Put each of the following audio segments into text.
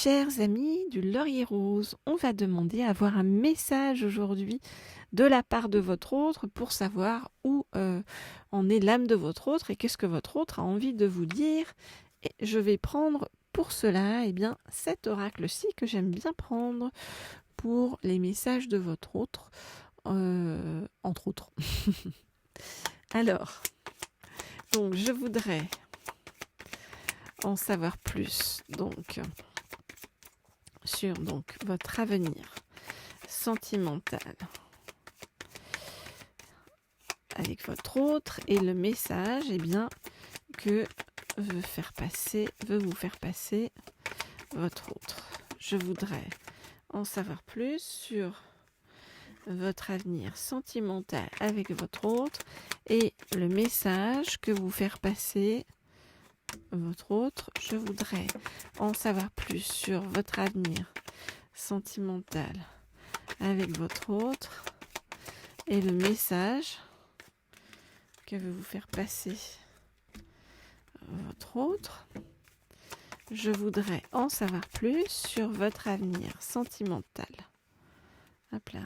chers amis du Laurier Rose, on va demander à avoir un message aujourd'hui de la part de votre autre pour savoir où en est l'âme de votre autre et qu'est-ce que votre autre a envie de vous dire. Et je vais prendre pour cela cet oracle-ci que j'aime bien prendre pour les messages de votre autre, entre autres. Alors, donc je voudrais en savoir plus sur votre avenir sentimental avec votre autre et le message que veut vous faire passer votre autre. Je voudrais en savoir plus sur votre avenir sentimental avec votre autre et le message que vous faire passer votre autre. Je voudrais en savoir plus sur votre avenir sentimental avec votre autre et le message que veut vous faire passer votre autre. Je voudrais en savoir plus sur votre avenir sentimental. Hop là.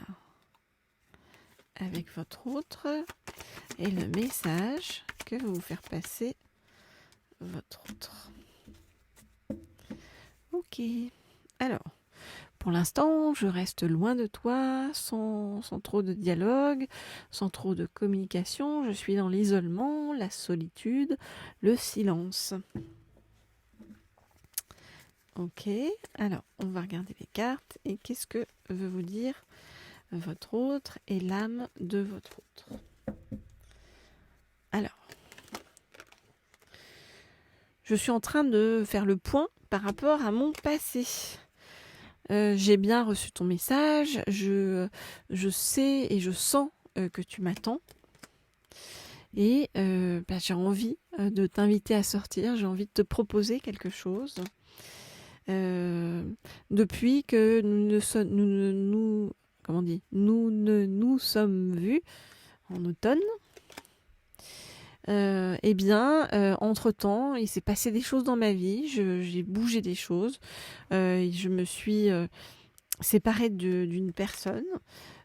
Avec votre autre et le message que veut vous faire passer votre autre. Ok. Alors, pour l'instant, je reste loin de toi, sans trop de dialogue, sans trop de communication. Je suis dans l'isolement, la solitude, le silence. Ok, alors on va regarder les cartes et qu'est-ce que veut vous dire votre autre et l'âme de votre autre. Alors, je suis en train de faire le point par rapport à mon passé. J'ai bien reçu ton message, je sais et je sens que tu m'attends. Et j'ai envie de t'inviter à sortir, j'ai envie de te proposer quelque chose. Depuis que nous ne nous sommes vus en automne, entre-temps, il s'est passé des choses dans ma vie, j'ai bougé des choses, je me suis séparée d'une personne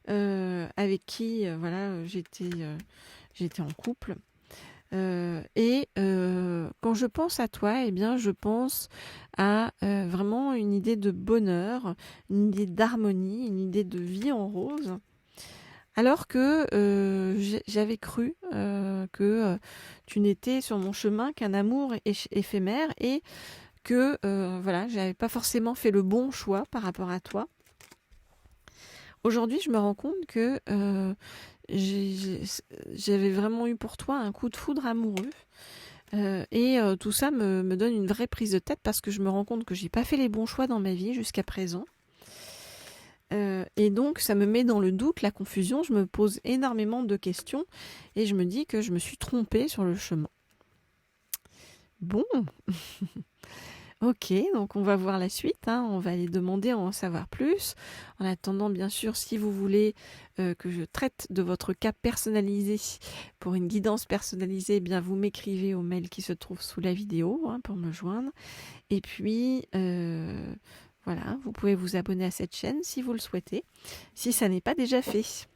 avec qui j'étais en couple. Quand je pense à toi, je pense à vraiment une idée de bonheur, une idée d'harmonie, une idée de vie en rose. Alors que j'avais cru que tu n'étais sur mon chemin qu'un amour éphémère et que j'avais pas forcément fait le bon choix par rapport à toi. Aujourd'hui, je me rends compte que j'avais vraiment eu pour toi un coup de foudre amoureux. Tout ça me donne une vraie prise de tête parce que je me rends compte que j'ai pas fait les bons choix dans ma vie jusqu'à présent. Et donc ça me met dans le doute, la confusion, je me pose énormément de questions et je me dis que je me suis trompée sur le chemin. Bon, ok, donc on va voir la suite, on va aller demander à en savoir plus. En attendant, bien sûr, si vous voulez que je traite de votre cas personnalisé pour une guidance personnalisée, vous m'écrivez au mail qui se trouve sous la vidéo pour me joindre. Et puis, vous pouvez vous abonner à cette chaîne si vous le souhaitez, si ça n'est pas déjà fait.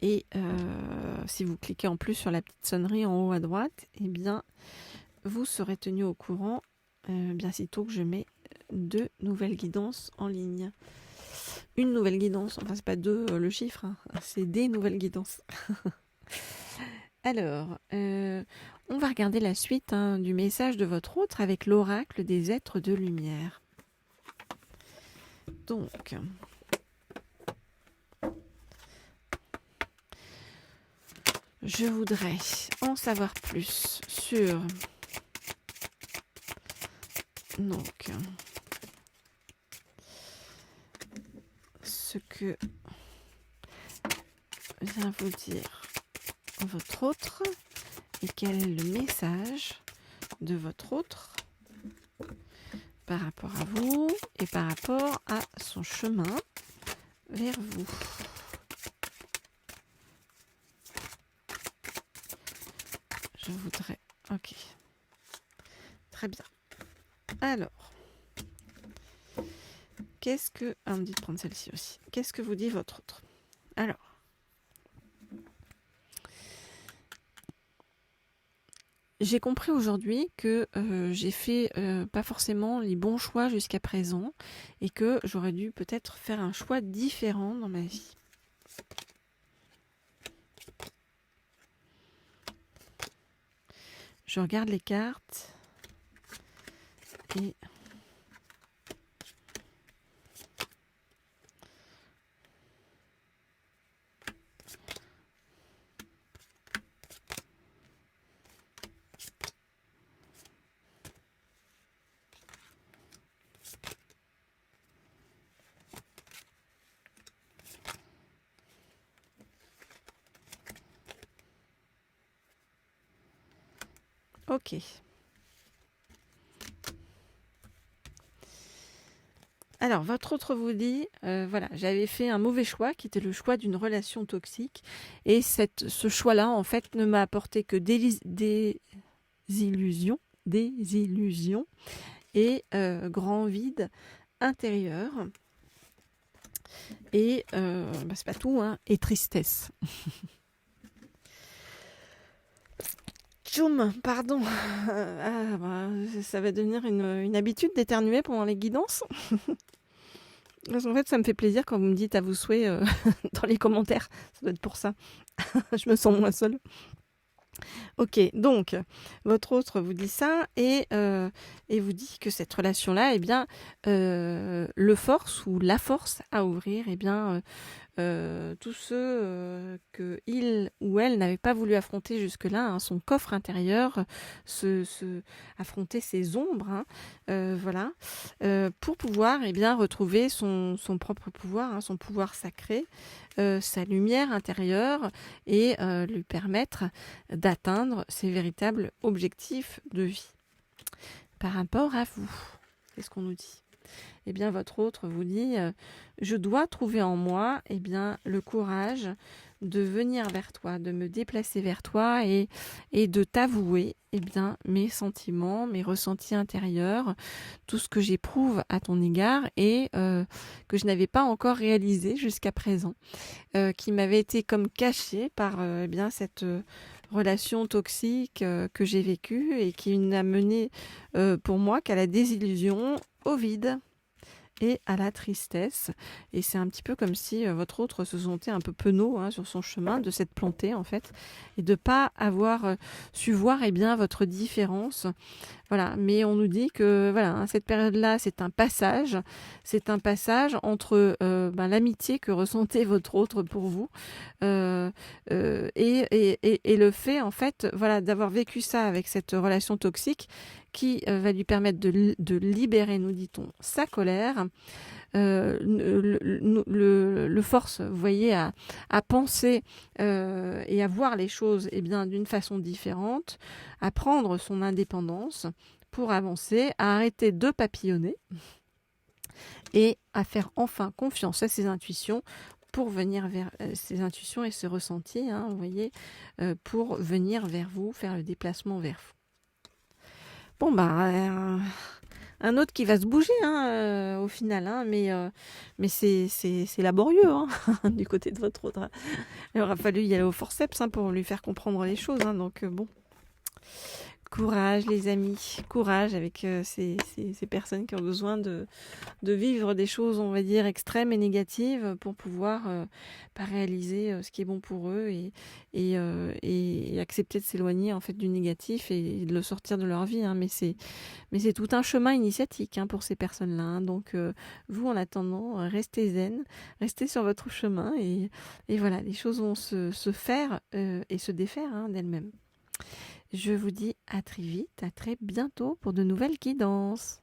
Et si vous cliquez en plus sur la petite sonnerie en haut à droite, vous serez tenu au courant sitôt que je mets 2 nouvelles guidances en ligne. Une nouvelle guidance, enfin c'est pas 2 le chiffre, c'est des nouvelles guidances. Alors, on va regarder la suite du message de votre autre avec l'oracle des êtres de lumière. Donc, je voudrais en savoir plus sur ce que vient vous dire votre autre et quel est le message de votre autre par rapport à vous et par rapport à son chemin vers vous. Je voudrais... Ok. Très bien. Alors, qu'est-ce que... Ah, on me dit de prendre celle-ci aussi. Qu'est-ce que vous dit votre autre? Alors, j'ai compris aujourd'hui que j'ai fait pas forcément les bons choix jusqu'à présent et que j'aurais dû peut-être faire un choix différent dans ma vie. Je regarde les cartes et... Ok. Alors, votre autre vous dit, voilà, j'avais fait un mauvais choix qui était le choix d'une relation toxique et ce choix-là, en fait, ne m'a apporté que des illusions et grand vide intérieur et, c'est pas tout, hein, et tristesse. Tchoum, pardon. Ça va devenir une habitude d'éternuer pendant les guidances. Parce qu'en fait, ça me fait plaisir quand vous me dites à vos souhaits dans les commentaires. Ça doit être pour ça. Je me sens moins seule. Ok, donc, votre autre vous dit ça et vous dit que cette relation-là, eh bien, le force ou la force à ouvrir, eh bien, tous ceux que il ou elle n'avait pas voulu affronter jusque-là, hein, son coffre intérieur, affronter ses ombres, hein, voilà, pour pouvoir eh bien, retrouver son propre pouvoir, hein, son pouvoir sacré, sa lumière intérieure et lui permettre d'atteindre ses véritables objectifs de vie. Par rapport à vous, c'est ce qu'on nous dit. Eh bien, votre autre vous dit je dois trouver en moi eh bien, le courage de venir vers toi, de me déplacer vers toi et de t'avouer eh bien, mes sentiments, mes ressentis intérieurs, tout ce que j'éprouve à ton égard et que je n'avais pas encore réalisé jusqu'à présent, qui m'avait été comme caché par eh bien, cette relation toxique que j'ai vécue et qui n'a mené pour moi qu'à la désillusion, au vide et à la tristesse. Et c'est un petit peu comme si votre autre se sentait un peu penaud, hein, sur son chemin, de s'être planté en fait, et de pas avoir su voir eh bien, votre différence. Voilà, mais on nous dit que voilà, hein, cette période-là, c'est un passage entre l'amitié que ressentait votre autre pour vous et le fait en fait, voilà, d'avoir vécu ça avec cette relation toxique qui va lui permettre de libérer, nous dit-on, sa colère. Le force, vous voyez, à penser et à voir les choses eh bien, d'une façon différente, à prendre son indépendance pour avancer, à arrêter de papillonner et à faire enfin confiance à ses intuitions pour venir vers ses intuitions et ses ressentis, hein, vous voyez, pour venir vers vous, faire le déplacement vers vous. Bon, un autre qui va se bouger hein, au final, hein, mais c'est laborieux hein, du côté de votre autre. Il aura fallu y aller au forceps hein, pour lui faire comprendre les choses. Hein, donc bon, courage les amis, courage avec ces personnes qui ont besoin de vivre des choses, on va dire, extrêmes et négatives pour pouvoir pas réaliser ce qui est bon pour eux et accepter de s'éloigner en fait du négatif et de le sortir de leur vie. Hein. Mais c'est tout un chemin initiatique hein, pour ces personnes-là. Hein. Donc vous, en attendant, restez zen, restez sur votre chemin et voilà, les choses vont se faire et se défaire hein, d'elles-mêmes. Je vous dis à très vite, à très bientôt pour de nouvelles guidances.